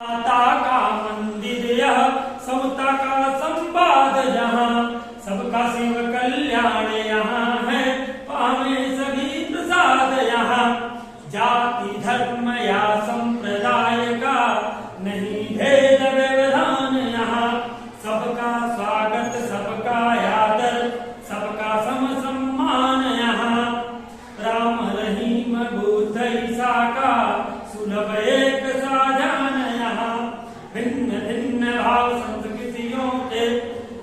माता का मंदिर यह, समता का संवाद जहाँ, सबका शिव कल्याण यहाँ है, पावे सभी प्रसाद यहाँ। जाति धर्म या संप्रदाय का नहीं भेद व्यवधान यहाँ, सबका स्वागत सबका आदर सबका सम सम्मान यहाँ। राम रहीम बुद्ध ईसा का सुलभ एक साजान यहाँ, भिन्न भिन्न भाव संस्कृतियों के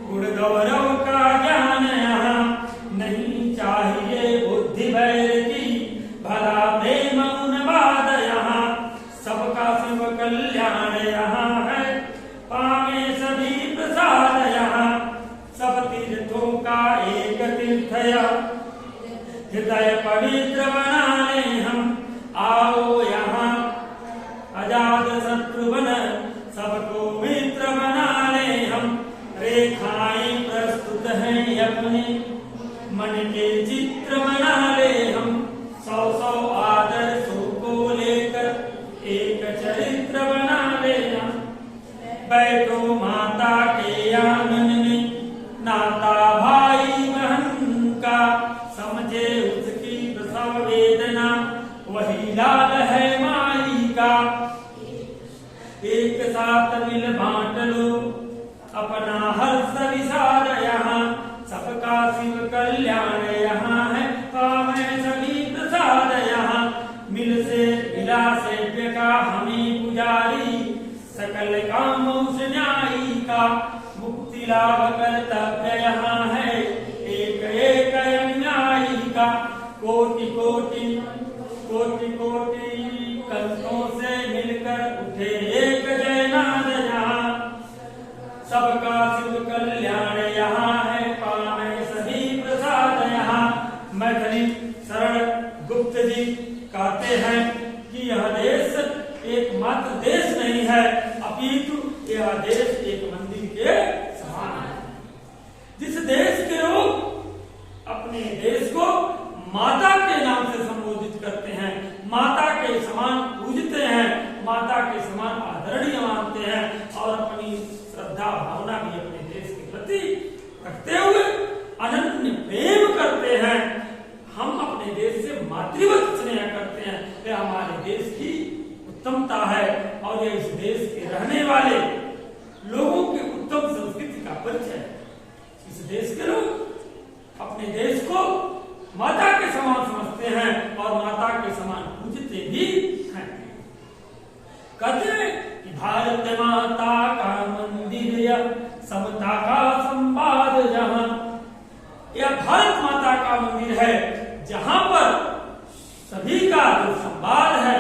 गुण गौरव का ज्ञान यहाँ। नहीं चाहिए बुद्धि वैर की, भला प्रेम उन्माद यहाँ, सबका शिव कल्याण यहाँ है, पावे सभी प्रसाद यहाँ। सब तीर्थों का एक तीर्थ यह, हृदय पवित्र बनाने हम, आओ यहाँ आजाद शत्रु बन सबको मित्र बना ले हम। रेखाएं प्रस्तुत हैं अपने मन के चित्र बना ले हम, सौ सौ आदर्शों को लेकर एक चरित्र बना ले हम। बैठो माता के आंगन में, नाता भाई बहन का, समझे उसकी प्रसव वेदना, वही लाल है माई का। एक साथ मिल बांट लो अपना हर्ष विषाद यहाँ, सबका शिव कल्याण यहाँ है, पावे सभी प्रसाद यहाँ। मिल से मिला सेव्य का हमें पुजारी, सकल कामों से न्यायी का, मुक्ति लाभ कर्तव्य यहाँ है, एक एक अन्यायी का। कोटि कोटि कोटि कोटि कंठों से मिलकर उठे एक जयनाद यहाँ, सबका शिव कल्याण यहाँ है, पावे सभी प्रसाद यहाँ। मैथिली शरण गुप्त जी कहते हैं कि यह देश एकमात्र देश नहीं है, अपितु यह देश एक मंदिर के समान है। जिस देश के लोग अपने देश को माता के नाम से संबोधित करते हैं, माता के समान पूजते हैं, माता के समान आदरणीय मानते हैं और अपनी श्रद्धा भावना भी अपने देश के प्रति रखते हुए अनन्य प्रेम करते हैं। हम अपने देश से मातृवत स्नेह करते हैं, यह हमारे देश की उत्तमता है और यह इस देश के रहने वाले लोगों की उत्तम संस्कृति का परिचय है। इस देश के लोग अपने देश को माता के समान समझते हैं और माता के समान पूजते भी हैं। कहते हैं कि भारत माता का मंदिर यह, समता का संवाद जहाँ, यह भारत माता का मंदिर है जहां पर सभी का जो संवाद है,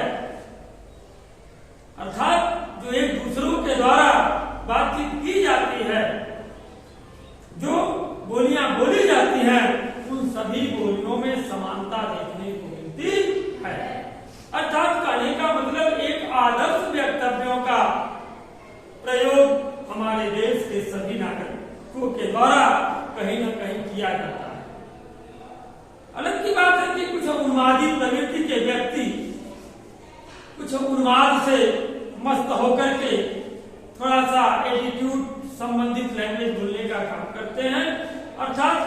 अर्थात जो एक दूसरों के द्वारा बातचीत की जाती है, जो बोलियां बोली जाती हैं, उन सभी बोलियों में समानता देखने को मिलती है। अर्थात कहने का मतलब एक आदर्श वक्तव्यों का प्रयोग हमारे देश के सभी नागरिकों के द्वारा कहीं न कहीं किया जाता है। अलग की बात है कि कुछ उन्मादी प्रवृत्ति के व्यक्ति कुछ उन्माद से मस्त होकर के थोड़ा सा एटीट्यूड संबंधित लैंग्वेज बोलने का काम करते हैं, अर्थात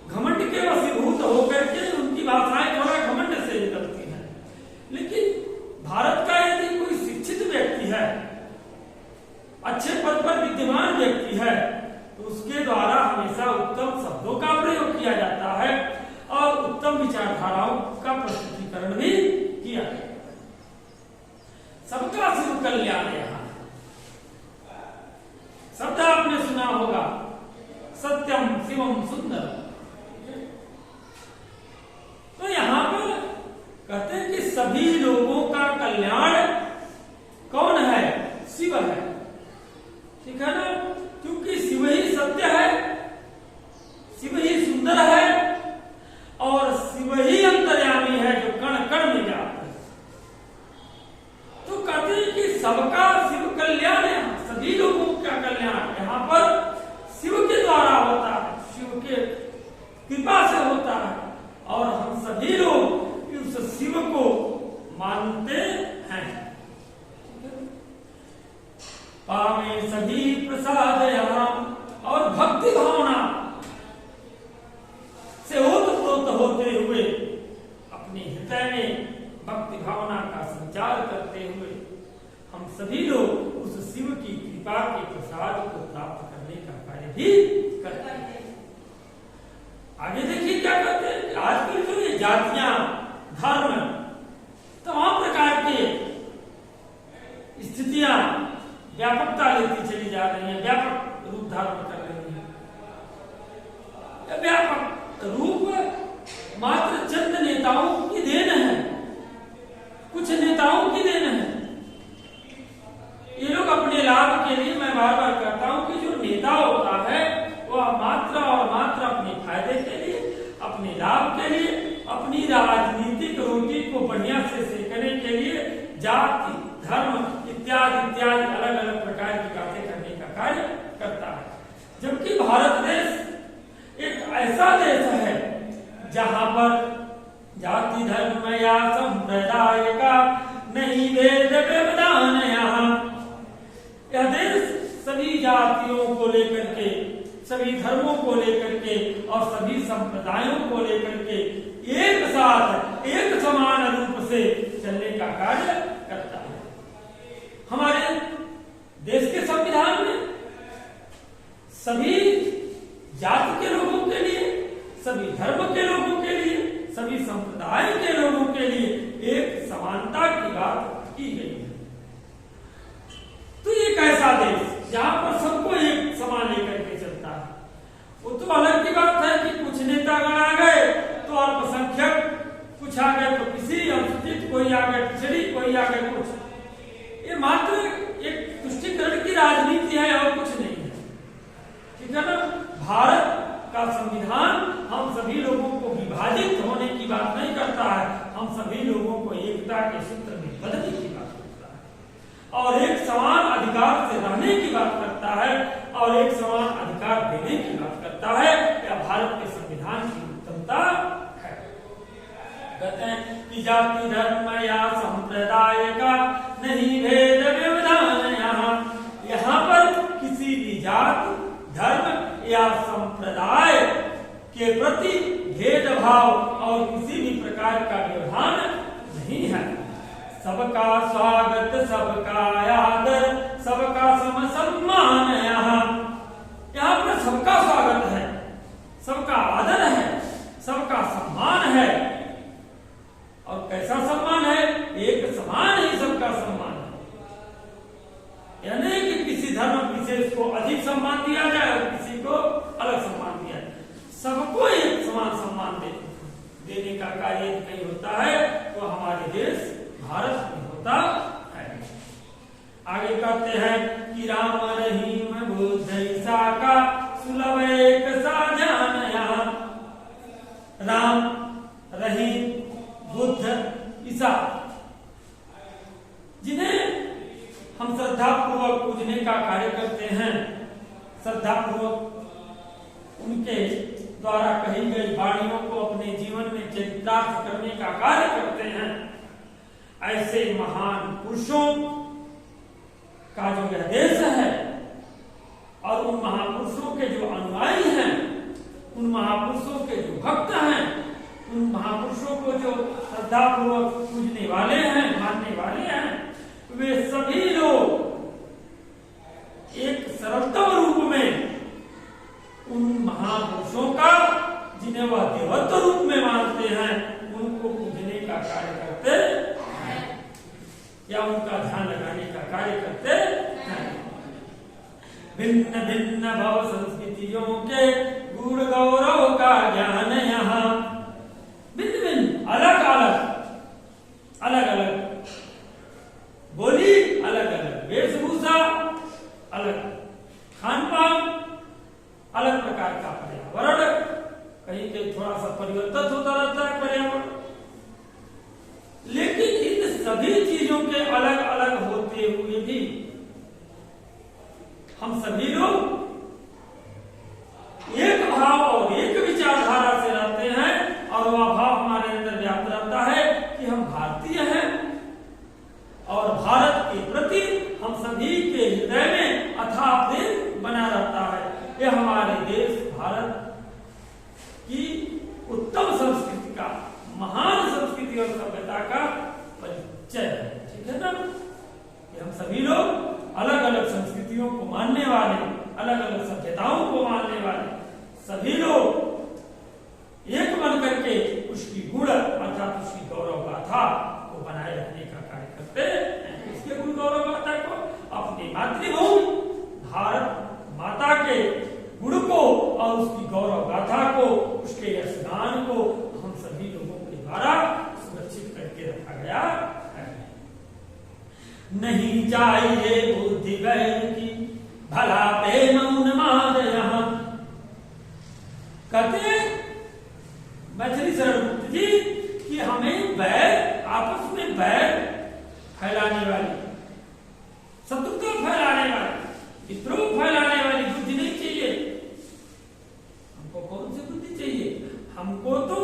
घमंड के वशीभूत होकर के उनकी भाषाएं थोड़ा घमंड से निकलती हैं। लेकिन भारत का यदि कोई शिक्षित व्यक्ति है, अच्छे पद पर विद्यमान व्यक्ति है, तो उसके द्वारा हमेशा उत्तम शब्दों का प्रयोग किया जाता है और उत्तम विचारधाराओं का प्रस्तुतिकरण भी किया जाता है। सबका शिव कल्याण यहाँ शब्द आपने सुना होगा, सत्यम शिवम सुंदर। तो यहाँ पर कहते हैं कि सभी लोगों का कल्याण कौन है? शिव है, ठीक है ना? क्योंकि शिव ही सत्य है, शिव ही सुंदर है और शिव ही अंतर्यामी है जो कण कण में जाता है। तो कहते हैं कि सबका शिव कल्याण है, सभी लोगों का कल्याण यहाँ पर शिव के द्वारा होता है, शिव के कृपा से होता है और हम सभी लोग उस शिव को मानते हैं। पावे सभी प्रसाद यहाँ। और भक्ति भावना से ओतप्रोत होते हुए अपने हृदय में भक्ति भावना का संचार करते हुए हम सभी लोग उस शिव की कृपा के प्रसाद को प्राप्त करने का कार्य भी करते हैं। आगे देखिए क्या करते हैं। आजकल जो ये जातियां, धर्म, तमाम प्रकार के स्थितियां व्यापकता लेती चली जा रही हैं, व्यापक रूप धारण कर रही हैं। व्यापक रूप मात्र चंद नेताओं की देन है, कुछ नेताओं की देन है। ये लोग अपने लाभ के लिए, मैं बार बार कहता हूं कि जो नेता होता है वह मात्र और मात्र अपने फायदे के लिए, अपने लाभ के लिए, अपनी राजनीतिक रोटी को बढ़िया से सेकने के लिए जाति, धर्म इत्यादि इत्यादि अलग अलग प्रकार की बातें करने का कार्य करता है। जबकि भारत देश एक ऐसा देश है जहां पर जाति, धर्म या संप्रदाय का नहीं भेद व्यवधान। यहाँ यह देश सभी जातियों को लेकर के, सभी धर्मों को लेकर के और सभी संप्रदायों को लेकर के एक साथ एक समान रूप से चलने का कार्य करता है। हमारे देश के संविधान में सभी जाति के लोगों के लिए, सभी धर्म के लोगों के लिए, सभी संप्रदाय के लोगों के लिए एक समानता की बात की गई है। तो ये कैसा देश जहां पर सबको एक समान लेकर के चलता है। वो तो अलग की बात है कि कुछ नेतागण आ गए तो अल्पसंख्यक, कुछ आ गए तो किसी अनुसूचित, कोई आ गए पिछड़ी, कोई आ गए कुछ। ये मात्र एक तुष्टीकरण की राजनीति है और कुछ नहीं है। ठीक है ना। भारत का संविधान हम सभी लोगों को विभाजित होने की बात नहीं करता है, हम सभी लोगों को एकता के सूत्र में बंधने की बात करता है और एक समान अधिकार से रहने की बात करता है और एक समान अधिकार देने की बात करता है। यह भारत के संविधान की उत्तमता है। कहते हैं कि जाति, धर्म या संप्रदाय का नहीं भेद व्यवधान। यहाँ पर किसी भी जाति, धर्म या संप्रदाय के प्रति भेदभाव और किसी भी प्रकार का व्यवधान नहीं है। सबका स्वागत, सबका आदर, सबका सम्मान। यहाँ पर सबका स्वागत है, सबका आदर है, सबका सम्मान है। और कैसा सम्मान है? एक समान ही सबका सम्मान है। यानी कि किसी धर्म विशेष को अधिक सम्मान दिया जाए और किसी को अलग सम्मान दिया जाए, सबको एक समान सम्मान देने का कार्य नहीं होता है तो हमारे देश भारत में होता है। आगे कहते हैं कि राम रहीम बुद्ध ईसा का सुलभ एक साझान। राम, रहीम, बुद्ध, ईसा, जिन्हें हम श्रद्धा पूर्वक पूजने का कार्य करते हैं, श्रद्धा पूर्वक उनके द्वारा कही गई वाणियों को अपने जीवन में चरितार्थ करने का कार्य करते हैं। ऐसे महान पुरुषों का जो यह देश है और उन महापुरुषों के जो अनुयायी हैं, उन महापुरुषों के जो भक्त हैं, उन महापुरुषों को जो श्रद्धा पूर्वक पूजने वाले हैं, मानने वाले हैं, वे सभी लोग एक सरलतम रूप में उन महापुरुषों का, जिन्हें वह देवत्व रूप में मानते हैं, उनको पूजने का कार्य करते हैं या उनका ध्यान लगाने का कार्य करते हैं। भिन्न भिन्न भाव संस्कृतियों के गुण गौरव का ज्ञान यहाँ। भिन्न भिन्न, अलग अलग, अलग अलग बोली, अलग अलग वेशभूषा, अलग खान पान, अलग प्रकार का पर्यावरण, कहीं कहीं थोड़ा सा परिवर्तन होता रहता है पर्यावरण, लेकिन इन सभी चीजों के अलग अलग होते हुए भी हम सभी लोग एक भाव और एक विचारधारा से रहते हैं और वह भाव हमारे अंदर व्याप्त रहता है कि हम भारतीय हैं और भारत के प्रति हम सभी के हृदय में अथाह प्रेम बना रहता है। यह हमारे देश भारत की उत्तम संस्कृति का, महान संस्कृति और सभ्यता का परिचय है। ठीक है ना? कि हम सभी लोग अलग अलग संस्कृतियों को मानने वाले, अलग अलग सभ्यताओं को मानने वाले सभी लोग एक बन करके उसकी गुण अर्थात उसकी गौरव गाथा को बनाए रखने का कार्य करते हैं। इसके गुण गौरव गाथा को अपनी मातृभूमि भारत माता के गुण को और उसकी गौरव गाथा को, उसके यशगान को हम सभी लोगों के द्वारा सुरक्षित करके रखा गया है। नहीं चाहिए बुद्धि वैर की, भला प्रेम उन्माद यहाँ। कहते मैथिली शरण गुप्त जी कि हमें बैर, आपस में बैर फैलाने वाली, शत्रुता फैलाने वाली, विद्रोह फैलाने वाली बुद्धि नहीं चाहिए। हमको कौन सी बुद्धि चाहिए? हमको तो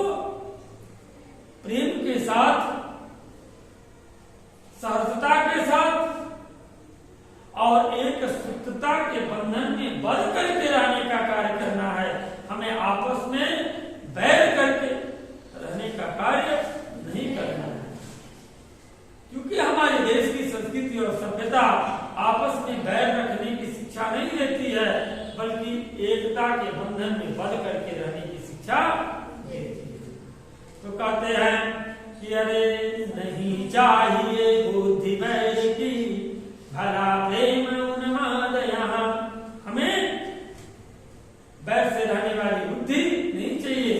प्रेम के साथ, सहजता के साथ और एक सूत्रता के बंधन में बंध करके रहने का कार्य करना है। हमें आपस में बैर करके रहने का कार्य नहीं करना है, क्योंकि हमारे देश की संस्कृति और सभ्यता आपस में बैर रखने की शिक्षा नहीं देती है, बल्कि एकता के बंधन में बंध करके रहने की शिक्षा देती है। तो कहते हैं कि अरे नहीं चाहिए बुद्धि वैर की, भला प्रेम उन्माद यहाँ। हमें बैर से रहने वाली बुद्धि नहीं चाहिए।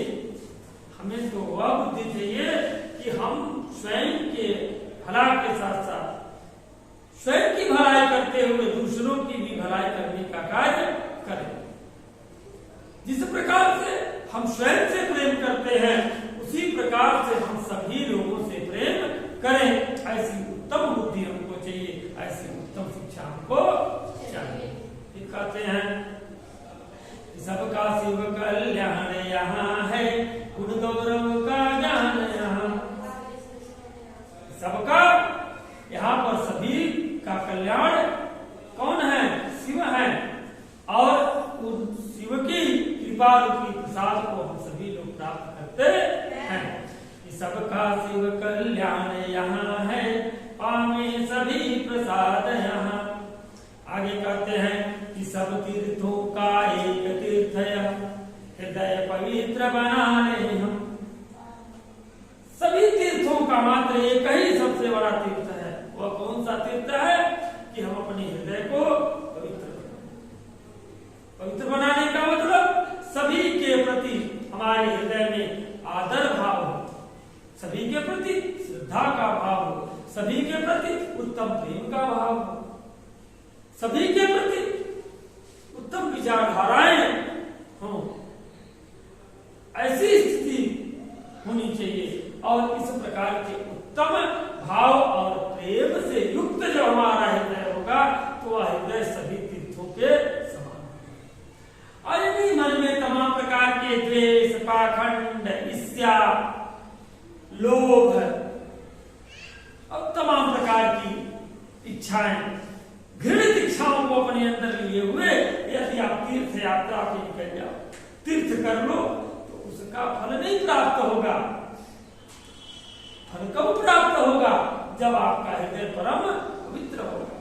हमें तो वह बुद्धि चाहिए कि हम स्वयं के भला के साथ साथ स्वयं की भलाई करते हुए दूसरों की भी भलाई करने का कार्य करें। जिस प्रकार से हम स्वयं से प्रेम करते हैं, उसी प्रकार से हम सभी लोगों से प्रेम करें। ऐसी उत्तम बुद्धि हमको चाहिए, ऐसी उत्तम शिक्षा हमको चाहिए। कहते हैं सबका शिव कल्याण यहाँ है, गुण गौरव का ज्ञान यहाँ। सबका, यहाँ पर सभी का कल्याण कौन है? शिव है। और उस शिव की कृपा रूपी प्रसाद को हम सभी लोग प्राप्त करते हैं। सबका शिव कल्याण यहाँ है, पावे सभी प्रसाद यहाँ। आगे कहते हैं कि सब तीर्थों का एक तीर्थ हृदय पवित्र बना ले हम। सभी तीर्थों का मात्र एक ही सबसे बड़ा तीर्थ है। वह कौन सा तीर्थ है? कि हम अपने हृदय को पवित्र बनाने का मतलब सभी के प्रति हमारे हृदय में आदर भाव हो, सभी के प्रति श्रद्धा का भाव हो, सभी के प्रति उत्तम प्रेम का भाव हो, सभी के प्रति उत्तम विचारधाराएं हो। ऐसी स्थिति होनी चाहिए। और इस प्रकार के उत्तम भाव और प्रेम से युक्त जो हमारा हृदय होगा, तो वह हृदय सभी तीर्थों के समान। और यदि मन में तमाम प्रकार के द्वेष, पाखंड, ईर्ष्या, लोभ और तमाम प्रकार की इच्छाएं, घृणित इच्छाओं को अपने अंदर लिए हुए यदि आप तीर्थ यात्रा पे निकल जाओ, तीर्थ कर लो, तो उसका फल नहीं प्राप्त होगा। फल कब प्राप्त होगा? जब आपका हृदय परम पवित्र होगा।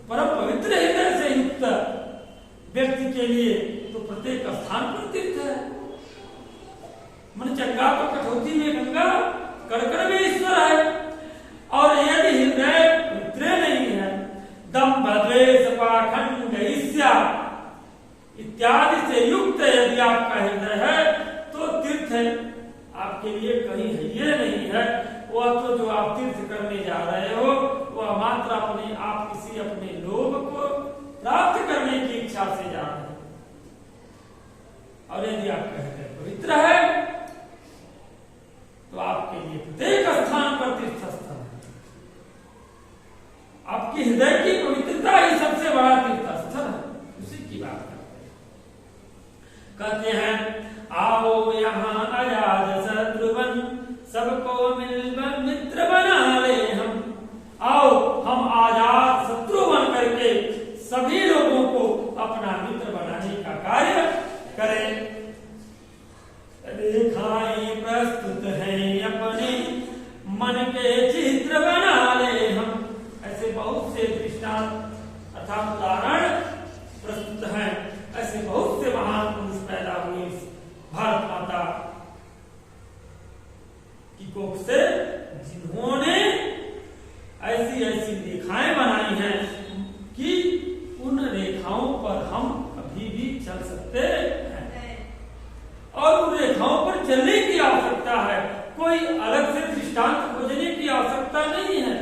परम पवित्र हृदय से युक्त व्यक्ति के लिए तो प्रत्येक स्थान पर तीर्थ है। मन चंगा तो कठौती में गंगा, कड़कड़ में ईश्वर है। और यदि हृदय पवित्र नहीं है, दंभ, द्वेष, पाखंड, ईर्ष्या इत्यादि से युक्त यदि आपका हृदय है, तो तीर्थ है आपके लिए कहीं है ये नहीं है। वह तो जो आप तीर्थ करने जा रहे हो, वह मात्र अपने आप किसी अपने लोभ को प्राप्त करने की इच्छा से जा रहे हैं। और यदि आपका हृदय पवित्र है, तो आपके लिए प्रत्येक स्थान पर तीर्थ स्थल है। आपके हृदय की पवित्रता ही सबसे बड़ा तीर्थ स्थल है। उसी की बात कहते हैं, आओ यहाँ अजाद शत्रुवन, सबको मिलकर मित्र बना ले हम। आओ हम आजाद शत्रु बहुत से दृष्टांत अर्थात उदाहरण प्रस्तुत हैं। ऐसे बहुत से महान पुरुष पैदा हुए इस भारत माता की कोख से, जिन्होंने ऐसी ऐसी रेखाएं बनाई हैं कि उन रेखाओं पर हम कभी भी चल सकते हैं और उन रेखाओं पर चलने की आवश्यकता है। कोई अलग से दृष्टांत खोजने की आवश्यकता नहीं है।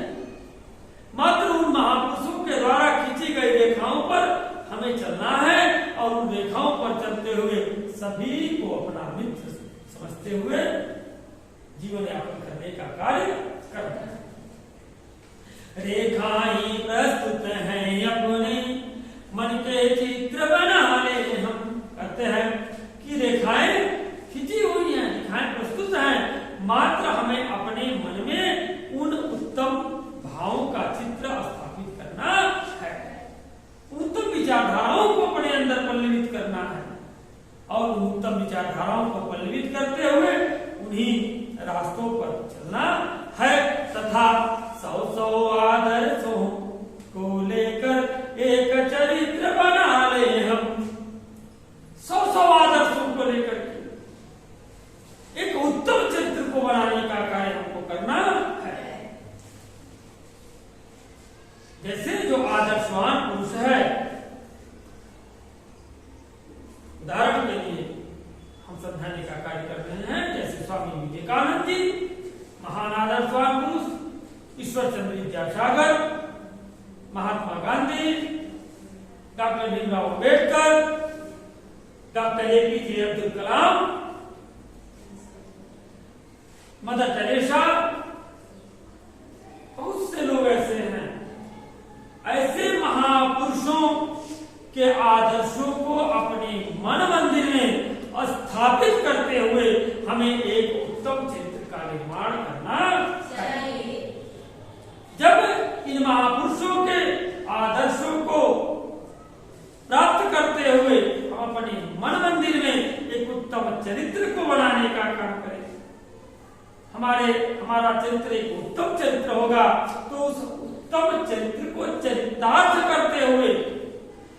मात्र उन महापुरुषों के द्वारा खींची गई रेखाओं पर हमें चलना है और उन रेखाओं पर चलते हुए सभी को अपना मित्र समझते हुए जीवन यापन करने का कार्य करना है। रेखाएं प्रस्तुत हैं अपने मन के चित्र बना ले हम। कहते हैं कि रेखाएं खींची हुई हैं, रेखाएं प्रस्तुत हैं, मात्र हमें अपने मन में उन उत्तम भावों का चित्र स्थापित करना है, उत्तम विचारधाराओं को अपने अंदर पल्लवित करना है और उत्तम विचारधाराओं को पल्लवित करते हुए उन्हीं रास्तों पर चलना है तथा 100 आदर्शों को लेकर एक चरित्र बना ले हम। 100 आदर्शों को लेकर एक उत्तम चरित्र को बनाने का कार्य हमको करना है। जैसे जो आदर्शवान पुरुष है, उदाहरण के लिए हम समझाने का कार्य कर रहे हैं, जैसे स्वामी विवेकानंद जी महान आदर्शवान पुरुष, Ishwar Chandra Vidyasagar, Mahatma Gandhi, doctor Bhimrao Ambedkar, doctor APJ Abdul Kalam, Mother Teresa, बहुत से लोग ऐसे हैं। ऐसे महापुरुषों के आदर्शों को अपने मन मंदिर में स्थापित करते हुए हमें एक उत्तम चरित्र का निर्माण करना चाहिए। जब इन महापुरुषों के आदर्शों को प्राप्त करते हुए हम अपने मन मंदिर में एक उत्तम चरित्र को बनाने का काम करें, हमारा चरित्र एक उत्तम चरित्र होगा, तो उस उत्तम चरित्र को चरितार्थ करते हुए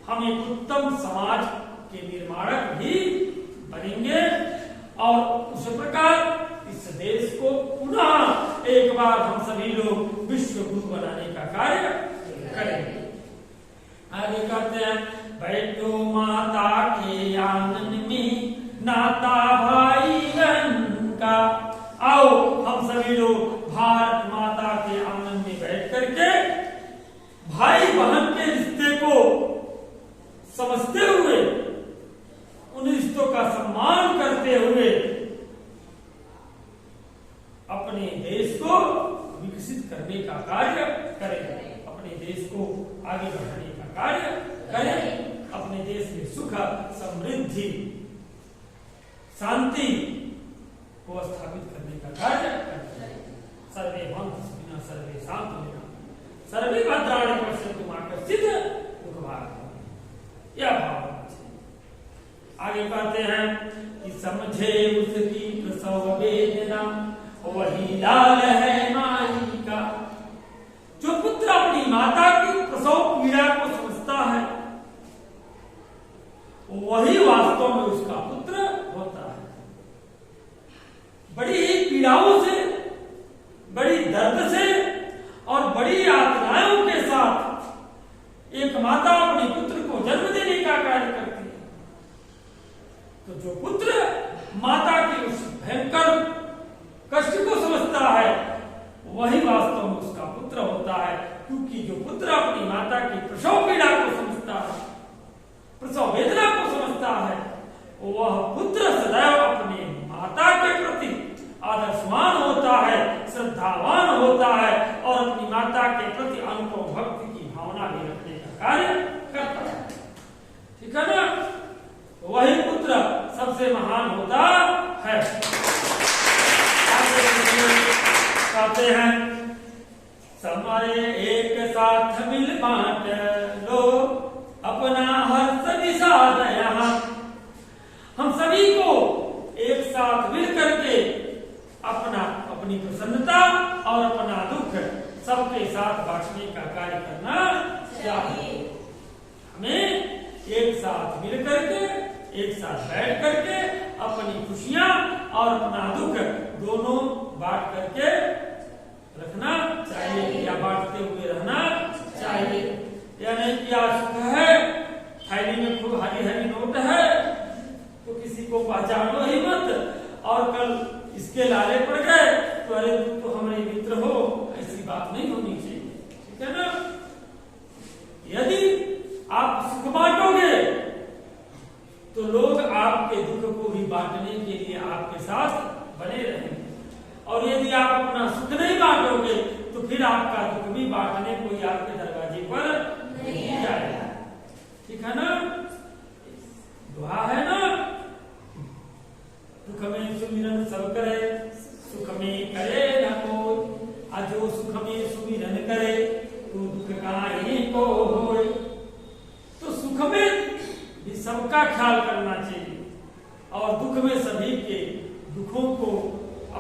हम एक उत्तम समाज के निर्माणक भी बनेंगे और उस प्रकार इस देश को पुनः एक बार हम सभी लोग विश्व गुरु बनाने का कार्य करेंगे। आगे कहते हैं, बैठो माता के आंगन में नाता भाई बहन का। आओ हम सभी लोग भारत माता के आंगन में बैठ करके भाई बहन के रिश्ते को समझते हुए, उन रिश्तों का सम्मान करते हुए अपने देश को विकसित करने का कार्य करें, अपने देश को आगे बढ़ाने का कार्य करें, अपने देश में सुख समृद्धि शांति को स्थापित करने का कार्य करें। सर्वे भवन्तु सुखिनः सर्वे सन्तु निरामयाः सर्वे भद्राणि पश्यन्तु मा कश्चित् दुःखभाग्। यह भावना है। आगे कहते हैं कि समझे उसकी प्रसव वेदना वही लाल है माई का। जो पुत्र अपनी माता की प्रसव पीड़ा को समझता है वही वास्तव में उसका पुत्र होता है। बड़ी ही पीड़ाओं से, बड़ी दर्द से और बड़ी यातनाओं के साथ एक माता अपने पुत्र को जन्म देने का कार्य करती है। तो जो पुत्र माता की उस भयंकर कष्ट को समझता है वही वास्तव में उसका पुत्र होता है, क्योंकि जो पुत्र अपनी माता की प्रसव पीड़ा को समझता है, प्रसव वेदना को समझता है, वह पुत्र सदैव अपने माता के प्रति आदर्शवान होता है, श्रद्धावान होता है और अपनी माता के प्रति अनुपम भक्ति की भावना भी रखने का कार्य करता है। ठीक है ना? वही पुत्र सबसे महान होता है। कहते हैं, समय एक साथ मिल बांट लो अपना हर्ष विषाद यहाँ। हम सभी चाहिए। हमें एक साथ मिल करके, एक साथ बैठ करके अपनी खुशियां और अपना दुख दोनों बांट करके रखना चाहिए या बांटते हुए रहना चाहिए। या नहीं कि आज सुख है, थैली में खूब हरी हरी नोट है तो किसी को पहचानो ही मत, और कल इसके लाले पड़ गए तो अरे तुम तो हमारे मित्र हो, ऐसी बात नहीं होनी चाहिए। ठीक है ना? यदि आप सुख बांटोगे तो लोग आपके दुख को भी बांटने के लिए आपके साथ बने रहेंगे, और यदि आप अपना सुख नहीं बांटोगे तो फिर आपका दुख भी बांटने कोई आपके दरवाजे पर नहीं आएगा। ठीक है ना? दुआ है ना, दुख में सुमिरन सब करे, सुख में करे न कोई, जो सुख में सुमिरन करे तो दुख काहे को होए। तो सुख में भी सबका ख्याल करना चाहिए और दुख में सभी के दुखों को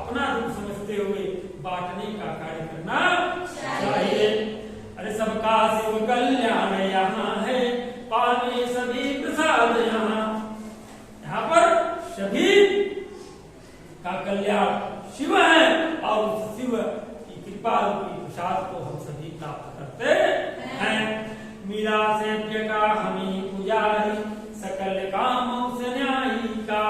अपना दुख समझते हुए बांटने का कार्य करना चाहिए। अरे सबका शिव कल्याण यहाँ है, पाने सभी प्रसाद यहाँ। यहाँ पर सभी का कल्याण शिव है और उस शिव की कृपा रूपी प्रसाद को हम सभी प्राप्त करते हैं। मीरा से का हमें पुजारी, सकल कामों से न्यायी का,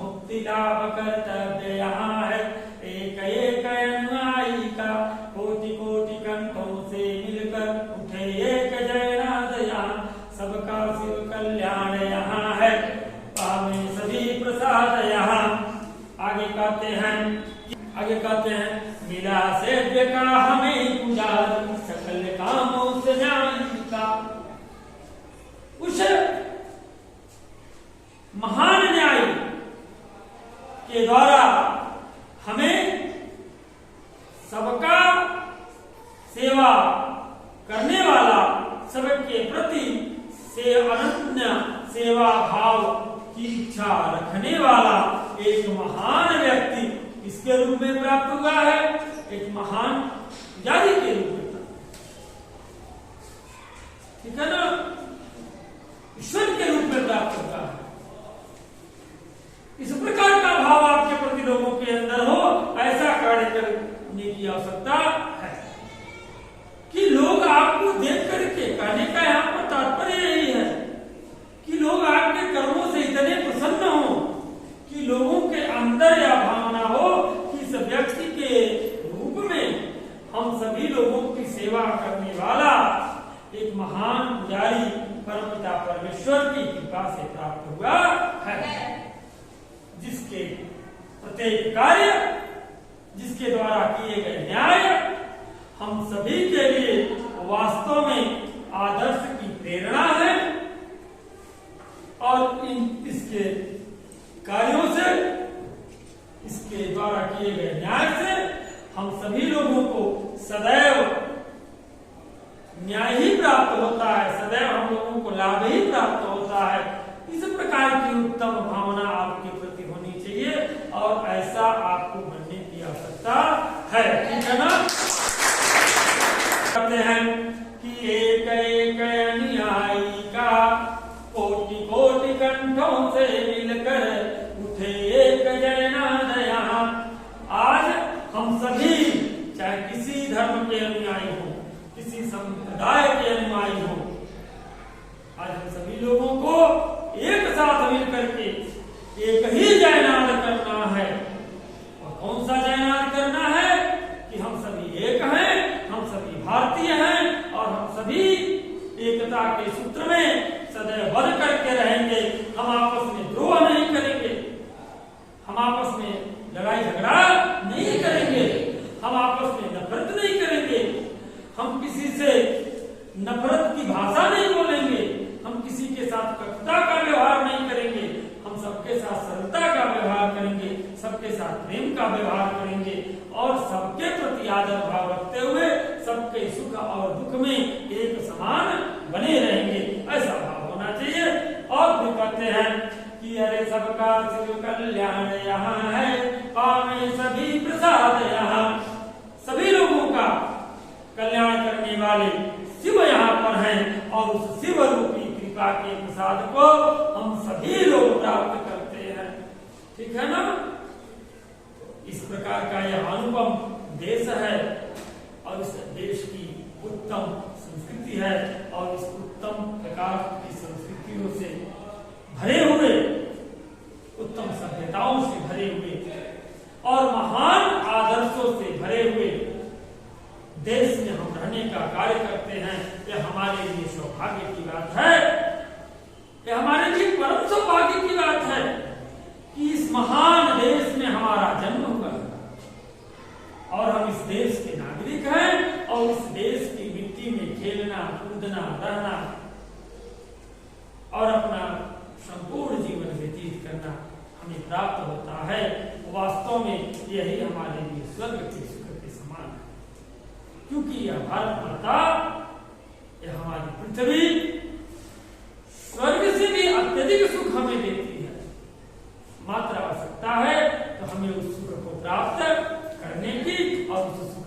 मुक्ति लाभ कर्तव्य यहाँ है, एक एक अनुयायी का। कोटि कोटि कंठों से मिलकर उठे एक जयनाद यहाँ, सबका शिव कल्याण यहाँ है, पावे सभी प्रसाद यहाँ। आगे कहते हैं मिला से का हमें पुजारी, सकल कामों से न्यायी का। उस महान न्याय के द्वारा हमें सबका सेवा करने वाला, सबके प्रति से अनन्य सेवा भाव की इच्छा रखने वाला एक महान व्यक्ति इसके रूप में प्राप्त हुआ है, एक महान पुजारी के रूप में। ठीक है ना? ईश्वर के रूप में प्राप्त होता है। इस प्रकार का भाव आपके प्रति लोगों के अंदर हो, ऐसा कार्य करने की आवश्यकता है कि लोग आपको देख करके, कहने का यहाँ पर तात्पर्य यही है कि लोग आपके कर्मों से इतने प्रसन्न हो कि लोगों के अंदर यह भावना हो कि इस व्यक्ति के रूप में हम सभी लोगों की सेवा करने वाला एक महान पुजारी परमपिता परमेश्वर की कृपा से प्राप्त हुआ है, जिसके प्रत्येक कार्य, जिसके द्वारा किए गए न्याय हम सभी के लिए वास्तव में आदर्श की प्रेरणा है, और इसके कार्यों से, इसके द्वारा किए गए न्याय से हम सभी लोगों को सदैव न्याय ही प्राप्त होता है, सदैव हम लोगों को लाभ ही प्राप्त होता है। इस प्रकार की उत्तम भावना आपके प्रति होनी चाहिए और ऐसा आपको बनने की आवश्यकता है। ठीक है ना? कहते हैं कि एक एक अनुयायी का, कोटि कोटि कंठों से मिलकर उठे एक जयनाद यहाँ। आज हम सभी, चाहे किसी धर्म के अनुयायी हो, किसी संप्रदाय के अनुयायी हो, आज हम सभी लोगों को एक साथ मिलकर के एक ही जयनाद करना है। और कौन सा जयनाद करना है? कि हम सभी एक हैं, हम सभी भारतीय हैं और हम सभी एकता के सूत्र में सदैव बंध करके रहेंगे। हम आपस में द्रोह नहीं करेंगे, हम आपस में लड़ाई झगड़ा नहीं करेंगे, हम आपस में नफरत नहीं करेंगे, हम किसी से नफरत की भाषा नहीं बोलेंगे, हम किसी के साथ कटुता का व्यवहार नहीं करेंगे, हम सबके साथ सरलता का व्यवहार करेंगे, सबके साथ प्रेम का व्यवहार करेंगे और सबके प्रति आदर भाव रखते हुए सबके सुख और दुख में एक समान बने रहेंगे। ऐसा भाव होना चाहिए। और भी कहते हैं कि अरे सबका शिव कल्याण यहाँ है, पावे सभी प्रसाद यहाँ। सभी लोगों का कल्याण करने वाले शिव यहाँ पर हैं और उस शिव रूपी कृपा के प्रसाद को हम सभी लोग प्राप्त करते हैं। ठीक है ना? इस प्रकार का यह अनुपम देश है और इस देश की उत्तम संस्कृति है और इस उत्तम प्रकार की संस्कृतियों से भरे हुए, उत्तम सभ्यताओं से भरे हुए और महान आदर्शों से भरे हुए देश में हम रहने का कार्य करते हैं। यह हमारे लिए सौभाग्य की बात है, यह हमारे लिए परम सौभाग्य की बात है कि इस महान देश में हमारा जन्म हुआ और हम इस देश के नागरिक हैं और इस देश की मिट्टी में खेलना, कूदना, रहना और अपना संपूर्ण जीवन व्यतीत करना हमें प्राप्त होता है। वास्तव में यही हमारे लिए स्वर्ग के सुख के समान है, क्योंकि यह भारत माता, यह हमारी पृथ्वी स्वर्ग से भी अत्यधिक सुख हमें देती है। मात्र आवश्यकता है तो हमें उस सुख को प्राप्त करने की और उस सुख